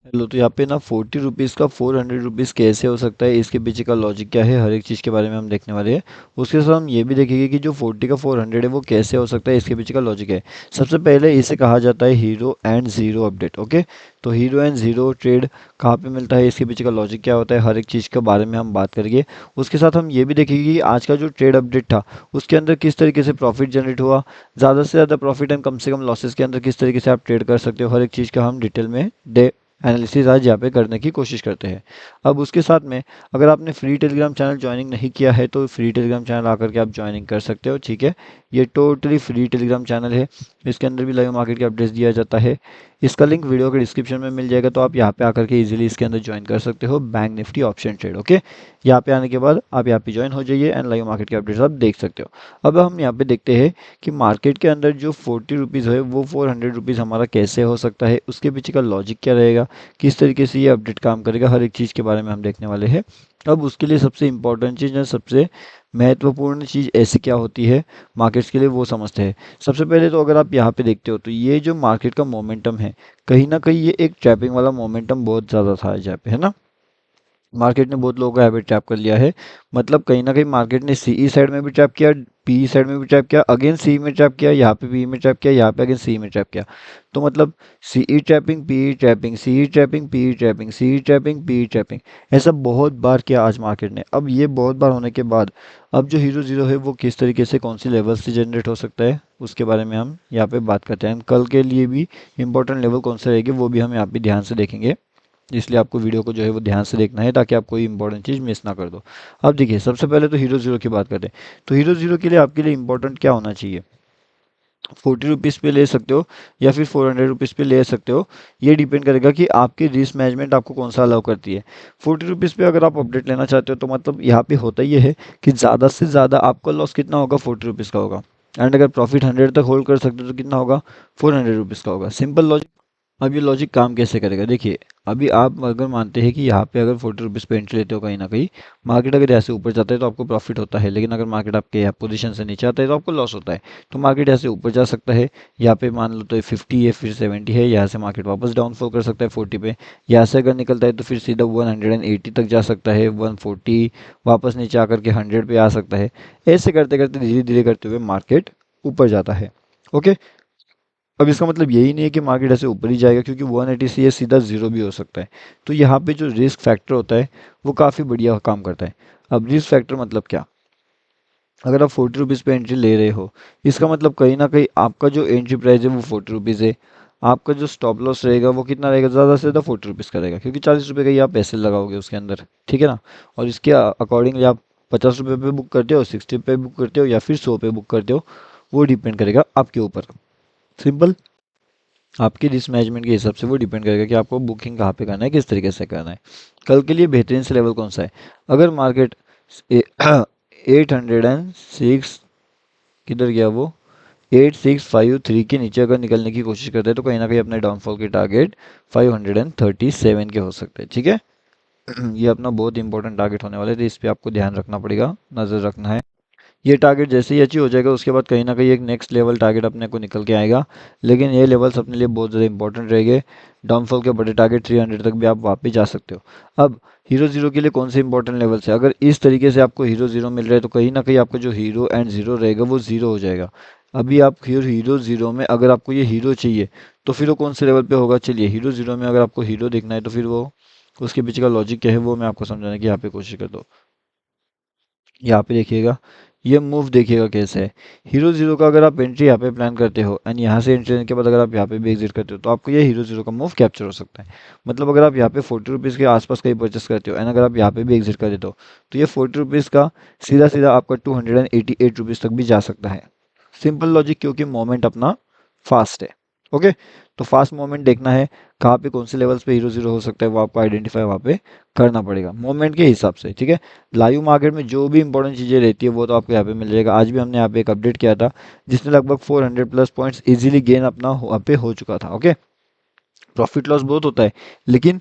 Hello, तो यहाँ पे ना 40 रुपीज़ का 400 रुपीज़ कैसे हो सकता है, इसके पीछे का लॉजिक क्या है, हर एक चीज़ के बारे में हम देखने वाले हैं। उसके साथ हम ये भी देखेंगे कि जो 40 का 400 है वो कैसे हो सकता है, इसके पीछे का लॉजिक है। सबसे पहले इसे कहा जाता है hero and zero update. Okay, तो हीरो एंड ज़ीरो ट्रेड कहाँ पे मिलता है, इसके पीछे का लॉजिक क्या होता है, हर एक चीज़ के बारे में हम बात करेंगे। उसके साथ हम ये भी देखेंगे कि आज का जो ट्रेड अपडेट था उसके अंदर किस तरीके से प्रॉफिट जनरेट हुआ, ज़्यादा से ज़्यादा प्रॉफिट एंड कम से कम लॉसेस के अंदर किस तरीके से आप ट्रेड कर सकते हो, हर एक चीज़ का हम डिटेल में एनालिसिस आज यहाँ पे करने की कोशिश करते हैं। अब उसके साथ में अगर आपने फ्री टेलीग्राम चैनल ज्वाइनिंग नहीं किया है तो फ्री टेलीग्राम चैनल आकर के आप ज्वाइनिंग कर सकते हो। ठीक है, ये टोटली फ्री टेलीग्राम चैनल है, इसके अंदर भी लाइव मार्केट के अपडेट्स दिया जाता है। इसका लिंक वीडियो के डिस्क्रिप्शन में मिल जाएगा, तो आप यहाँ पे आकर के इजीली इसके अंदर ज्वाइन कर सकते हो। Bank Nifty option trade. Okay, यहाँ पे आने के बाद आप यहाँ पे ज्वाइन हो जाइए एंड लाइव मार्केट के अपडेट्स आप देख सकते हो। अब हम यहाँ पे देखते हैं कि मार्केट के अंदर जो 40 रुपीज़ है वो 400 रुपीज़ हमारा कैसे हो सकता है, उसके पीछे का लॉजिक क्या रहेगा, किस तरीके से ये अपडेट काम करेगा, हर एक चीज़ के बारे में हम देखने वाले हैं। अब उसके लिए सबसे इम्पोर्टेंट चीज़ या सबसे महत्वपूर्ण चीज़ ऐसी क्या होती है मार्केट्स के लिए, वो समझते हैं। सबसे पहले तो अगर आप यहाँ पे देखते हो तो ये जो मार्केट का मोमेंटम है, कहीं ना कहीं ये एक ट्रैपिंग वाला मोमेंटम बहुत ज़्यादा था यहाँ पे, है ना। मार्केट ने बहुत लोगों का हैबिट ट्रैप कर लिया है। मतलब कहीं ना कहीं मार्केट ने सीई साइड में भी ट्रैप किया, पी साइड में भी ट्रैप किया, अगेन सी में ट्रैप किया, यहाँ पे पी में ट्रैप किया, यहाँ पे अगेन सी में ट्रैप किया। तो मतलब CE trapping, P trapping, CE trapping, P trapping, C trapping, P trapping, ऐसा बहुत बार किया आज मार्केट ने। अब ये बहुत बार होने के बाद अब जो हीरो जीरो है वो किस तरीके से कौन सी लेवल से जनरेट हो सकता है, उसके बारे में हम यहाँ पे बात करते हैं। कल के लिए भी इंपॉर्टेंट लेवल कौन से रहेंगे वो भी हम यहाँ पे ध्यान से देखेंगे, इसलिए आपको वीडियो को जो है वो ध्यान से देखना है ताकि आप कोई इंपॉर्टेंट चीज़ मिस ना कर दो। अब देखिए, सबसे पहले तो हीरो जीरो की बात करते हैं। तो हीरो जीरो के लिए आपके लिए इंपॉर्टेंट क्या होना चाहिए, 40 रुपीज़ पे ले सकते हो या फिर 400 रुपीज़ पे ले सकते हो। ये डिपेंड करेगा कि आपकी रिस्क मैनेजमेंट आपको कौन सा अलाउ करती है। 40 रुपीज़ पे अगर आप अपडेट लेना चाहते हो तो मतलब यहाँ पे होता ये है कि ज़्यादा से ज़्यादा आपका लॉस कितना होगा, 40 रुपीज़ का होगा। एंड अगर प्रॉफिट 100 तक होल्ड कर सकते हो तो कितना होगा, 400 रुपीज़ का होगा। Simple logic. अब ये लॉजिक काम कैसे करेगा, देखिए। अभी आप अगर मानते हैं कि यहाँ पे अगर 40 रुपीज़ पे एंट्री लेते हो, कहीं ना कहीं मार्केट अगर ऐसे ऊपर जाता है तो आपको प्रॉफिट होता है, लेकिन अगर मार्केट आपके पोजीशन से नीचे आता है तो आपको लॉस होता है। तो मार्केट ऐसे ऊपर जा सकता है, यहाँ पे मान लो तो 50 है, फिर 70 है, यहाँ से मार्केट वापस डाउनफॉल कर सकता है 40 पे। यहाँ से अगर निकलता है तो फिर सीधा 180 तक जा सकता है, 140 वापस नीचे आकर के 100 पे आ सकता है। ऐसे करते करते धीरे धीरे करते हुए मार्केट ऊपर जाता है। ओके, अब इसका मतलब यही नहीं है कि मार्केट ऐसे ऊपर ही जाएगा, क्योंकि 180 से ये सीधा जीरो भी हो सकता है। तो यहाँ पे जो रिस्क फैक्टर होता है वो काफ़ी बढ़िया काम करता है। अब रिस्क फैक्टर मतलब क्या, अगर आप 40 रुपीज़ पे एंट्री ले रहे हो, इसका मतलब कहीं ना कहीं आपका जो एंट्री प्राइस है वो 40 रुपीज़ है। आपका जो स्टॉप लॉस रहेगा वो कितना रहेगा, ज़्यादा से ज़्यादा 40 रुपीज़ का रहेगा, क्योंकि 40 रुपये का ही आप पैसे लगाओगे उसके अंदर। ठीक है ना। और इसके अकॉर्डिंगली आप 50 रुपये पे बुक करते हो, 60 पे बुक करते हो या फिर 100 पे बुक करते हो, वो डिपेंड करेगा आपके ऊपर। सिंपल। आपकी रिस्क मैनेजमेंट के हिसाब से वो डिपेंड करेगा कि आपको बुकिंग कहाँ पे करना है, किस तरीके से करना है। कल के लिए बेहतरीन से लेवल कौन सा है, अगर मार्केट 806, किधर गया वो, 8653 के नीचे अगर निकलने की कोशिश करते हैं तो कहीं ना कहीं अपने डाउनफॉल के टारगेट 537 के हो सकते हैं। ठीक है, ये अपना बहुत इंपॉर्टेंट टारगेट होने वाला है, तो इस पर आपको ध्यान रखना पड़ेगा, नज़र रखना है। ये टारगेट जैसे ही अचीव हो जाएगा उसके बाद कहीं ना कहीं एक नेक्स्ट लेवल टारगेट अपने को निकल के आएगा, लेकिन ये लेवल्स अपने लिए बहुत ज़्यादा इंपॉर्टेंट रहेंगे। डाउनफॉल के बड़े टारगेट 300 तक भी आप वापस जा सकते हो। अब हीरो जीरो के लिए कौन से इंपॉर्टेंट लेवल्स है, अगर इस तरीके से आपको हीरो जीरो मिल रहा है तो कहीं ना कहीं आपका जो हीरो एंड जीरो रहेगा वो जीरो हो जाएगा। अभी आप हीरो जीरो में अगर आपको ये हीरो चाहिए तो फिर वो कौन से लेवल पे होगा, चलिए हीरो जीरो में अगर आपको हीरो देखना है तो फिर वो उसके पीछे का लॉजिक क्या है वो मैं आपको समझाने की यहाँ पे कोशिश करता हूँ। यहाँ पे देखिएगा, ये मूव देखिएगा कैसे है। हीरो जीरो का अगर आप एंट्री यहाँ पे प्लान करते हो एंड यहाँ से एंट्री लेने के बाद अगर आप यहाँ पे भी एग्जिट करते हो तो आपको ये हीरो जीरो का मूव कैप्चर हो सकता है। मतलब अगर आप यहाँ पे 40 रुपीज़ के आसपास कहीं परचेस करते हो एंड अगर आप यहाँ पे भी एग्जिट कर देते हो तो ये 40 रुपीज़ का सीधा सीधा आपका 288 रुपीज़ तक भी जा सकता है। सिंपल लॉजिक, क्योंकि मोमेंट अपना फास्ट है। ओके, तो फास्ट मोमेंट देखना है, कहाँ पे कौन से लेवल्स पे हीरो जीरो हो सकता है वो आपको आइडेंटिफाई वहाँ पे करना पड़ेगा मोमेंट के हिसाब से। ठीक है, लाइव मार्केट में जो भी इंपॉर्टेंट चीज़ें रहती है वो तो आपको यहाँ पे मिल जाएगा। आज भी हमने यहाँ पे एक अपडेट किया था जिसने लगभग 400 प्लस पॉइंट्स इजीली गेन अपना वहाँ पे हो चुका था। ओके, प्रॉफिट लॉस बहुत होता है, लेकिन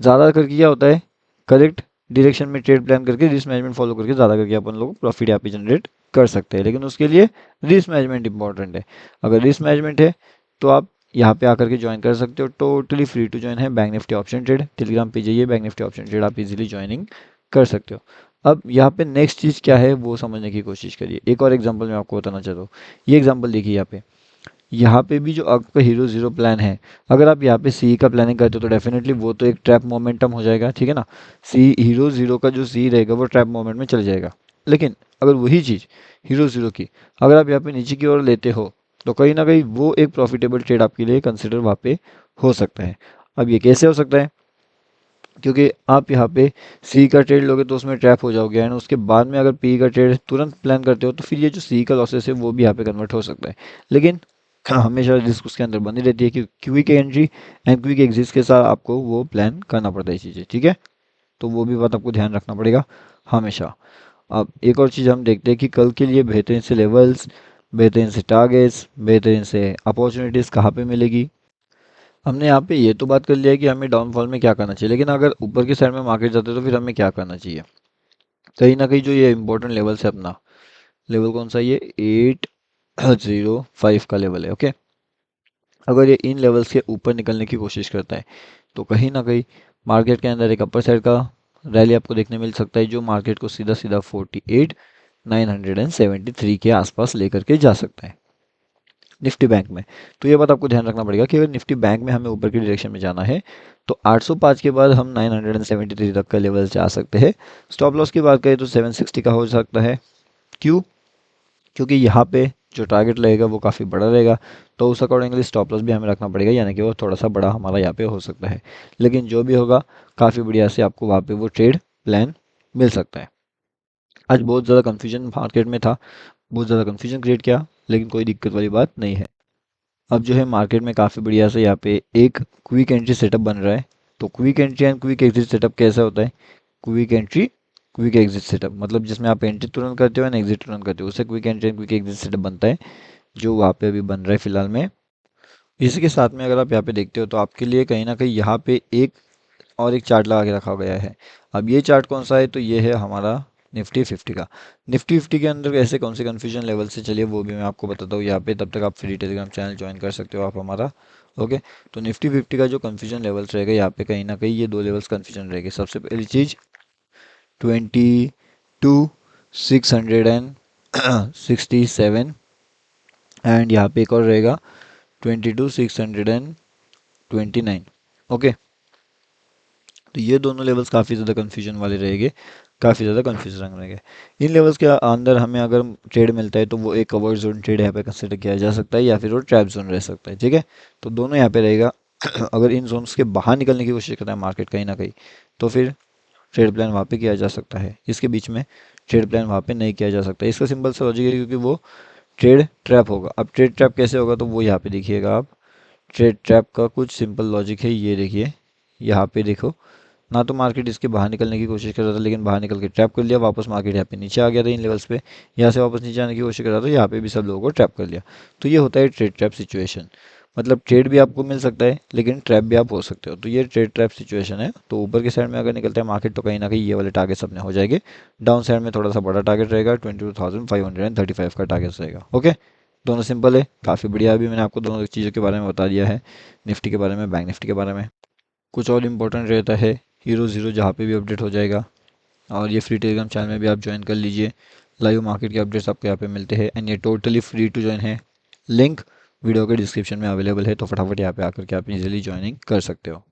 ज़्यादा करके क्या होता है, करेक्ट डायरेक्शन में ट्रेड प्लान करके रिस्क मैनेजमेंट फॉलो करके ज़्यादा करके अपन लोग प्रॉफिट यहाँ पे जनरेट कर सकते हैं, लेकिन उसके लिए रिस्क मैनेजमेंट इंपॉर्टेंट है। अगर रिस्क मैनेजमेंट है तो आप यहाँ पे आकर के ज्वाइन कर सकते हो। टोटली फ्री टू ज्वाइन है bank Nifty option trade. Telegram पे जाइए, बैंक निफ्टी ऑप्शन ट्रेड आप इजीली ज्वाइनिंग कर सकते हो। अब यहाँ पे नेक्स्ट चीज़ क्या है वो समझने की कोशिश करिए। एक और एग्जांपल मैं आपको बताना चाहता हूँ। ये एग्जांपल देखिए यहाँ पे भी जो आपका हीरो जीरो प्लान है, अगर आप यहाँ पे सी का प्लानिंग करते हो तो डेफिनेटली वो तो एक ट्रैप मोमेंटम हो जाएगा, ठीक है ना। सी हीरो जीरो का जो सी रहेगा वो ट्रैप मोमेंट में चल जाएगा। लेकिन अगर वही चीज़ हीरो जीरो की अगर आप यहाँ पे नीचे की ओर लेते हो तो कहीं ना कहीं वो एक प्रॉफिटेबल ट्रेड आपके लिए कंसिडर वहाँ पे हो सकता है। अब ये कैसे हो सकता है, क्योंकि आप यहाँ पे सी का ट्रेड लोगे तो उसमें ट्रैप हो जाओगे, एंड उसके बाद में अगर पी का ट्रेड तुरंत प्लान करते हो तो फिर ये जो सी का लॉसेस है वो भी यहाँ पे कन्वर्ट हो सकता है। लेकिन हमेशा रिस्क उसके अंदर बनी रहती है कि quick entry and quick exit के साथ आपको वो प्लान करना पड़ता है चीज़ें, ठीक है। तो वो भी बात आपको ध्यान रखना पड़ेगा हमेशा। अब एक और चीज़ हम देखते हैं कि कल के लिए बेहतरीन से लेवल्स, बेहतरीन से टारगेट्स, बेहतरीन से अपॉर्चुनिटीज़ कहाँ पे मिलेगी। हमने यहाँ पे ये तो बात कर लिया है कि हमें डाउनफॉल में क्या करना चाहिए, लेकिन अगर ऊपर की साइड में मार्केट जाते हैं तो फिर हमें क्या करना चाहिए। कहीं ना कहीं जो ये इंपॉर्टेंट लेवल है अपना, लेवल कौन सा है, ये 805 का लेवल है, ओके। अगर ये इन लेवल्स के ऊपर निकलने की कोशिश करता है तो कहीं ना कहीं मार्केट के अंदर एक अपर साइड का रैली आपको देखने मिल सकता है, जो मार्केट को सीधा सीधा 48,973 के आसपास लेकर के जा सकता है निफ्टी बैंक में। तो ये बात आपको ध्यान रखना पड़ेगा कि अगर निफ्टी बैंक में हमें ऊपर की डायरेक्शन में जाना है तो 805 के बाद हम 973 तक का लेवल जा सकते हैं। स्टॉप लॉस की बात करें तो 760 का हो सकता है। क्यों? क्योंकि यहाँ पे जो टारगेट रहेगा वो काफ़ी बड़ा रहेगा, तो उस अकॉर्डिंगली स्टॉप लॉस भी हमें रखना पड़ेगा, यानी कि वो थोड़ा सा बड़ा हमारा यहाँ पे हो सकता है। लेकिन जो भी होगा काफ़ी बढ़िया से आपको वहाँ पे वो ट्रेड प्लान मिल सकता है। आज बहुत ज़्यादा कन्फ्यूजन मार्केट में था, बहुत ज़्यादा कन्फ्यूजन क्रिएट किया, लेकिन कोई दिक्कत वाली बात नहीं है। अब जो है मार्केट में काफ़ी बढ़िया से यहाँ पे एक क्विक एंट्री सेटअप बन रहा है। तो quick entry and quick exit setup कैसा होता है? Quick entry quick exit setup मतलब जिसमें आप एंट्री तुरंत करते हो एंड एग्जिट तुरंत करते हो, उससे quick entry and quick exit setup बनता है, जो वहाँ पे अभी बन रहा है फिलहाल में। इसी के साथ में अगर आप यहाँ पे देखते हो तो आपके लिए कहीं ना कहीं यहाँ पे एक और एक चार्ट लगा के रखा गया है। अब ये चार्ट कौन सा है, तो ये है हमारा निफ्टी 50 का। निफ्टी 50 के अंदर ऐसे कौन से कन्फ्यूजन लेवल से, चलिए वो भी मैं आपको बताता हूँ यहाँ पे। तब तक आप फ्री टेलीग्राम चैनल ज्वाइन कर सकते हो आप हमारा, ओके। तो निफ्टी 50 का जो कन्फ्यूजन लेवल्स रहेगा यहाँ पे कहीं ना कहीं ये दो लेवल्स कन्फ्यूजन रहेंगे। सबसे पहली चीज़ 22,667 एंड यहाँ पे एक और रहेगा 22,629, ओके। तो ये दोनों लेवल्स काफ़ी ज़्यादा कन्फ्यूजन वाले रहेंगे, काफ़ी ज़्यादा कन्फ्यूज रंग रहेंगे। इन लेवल्स के अंदर हमें अगर ट्रेड मिलता है तो वो एक कवर जोन ट्रेड यहाँ पे कंसिडर किया जा सकता है, या फिर वो ट्रैप जोन रह सकता है, ठीक है। तो दोनों यहाँ पे रहेगा। अगर इन जोन्स के बाहर निकलने की कोशिश करता है मार्केट कहीं ना कहीं, तो फिर ट्रेड प्लान वहाँ पे किया जा सकता है। इसके बीच में ट्रेड प्लान वहाँ पे नहीं किया जा सकता। इसका सिंपल सा लॉजिक है, क्योंकि वो ट्रेड ट्रैप होगा। अब ट्रेड ट्रैप कैसे होगा, तो वो यहाँ पे देखिएगा आप। ट्रेड ट्रैप का कुछ सिंपल लॉजिक है, ये देखिए यहाँ पे देखो ना, तो मार्केट इसके बाहर निकलने की कोशिश कर रहा था लेकिन बाहर निकल के ट्रैप कर लिया, वापस मार्केट यहाँ पे नीचे आ गया था इन लेवल्स पे, यहाँ से वापस नीचे आने की कोशिश कर रहा था, यहाँ पे भी सब लोगों को ट्रैप कर लिया। तो ये होता है ट्रेड ट्रैप सिचुएशन। मतलब ट्रेड भी आपको मिल सकता है लेकिन ट्रैप भी आप हो सकते हो, तो ये ट्रेड ट्रैप सिचुएशन है। तो ऊपर की साइड में अगर निकलता है मार्केट तो कहीं ना कहीं ये वाले टारगेट्स अपने हो जाएंगे। डाउन साइड में थोड़ा सा बड़ा टारगेट रहेगा, 22,535 का टारगेट रहेगा, ओके। दोनों सिंपल है, काफ़ी बढ़िया। अभी मैंने आपको दोनों चीज़ों के बारे में बता दिया है, निफ्टी के बारे में, बैंक निफ्टी के बारे में। कुछ और इम्पोर्टेंट रहता है हीरो ज़ीरो, जहाँ पे भी अपडेट हो जाएगा। और ये फ्री टेलीग्राम चैनल में भी आप ज्वाइन कर लीजिए। लाइव मार्केट के अपडेट्स आपको यहाँ पे मिलते हैं, एंड ये टोटली फ्री टू ज्वाइन है। लिंक वीडियो के डिस्क्रिप्शन में अवेलेबल है, तो फटाफट यहाँ पे आकर के आप इजीली ज्वाइनिंग कर सकते हो।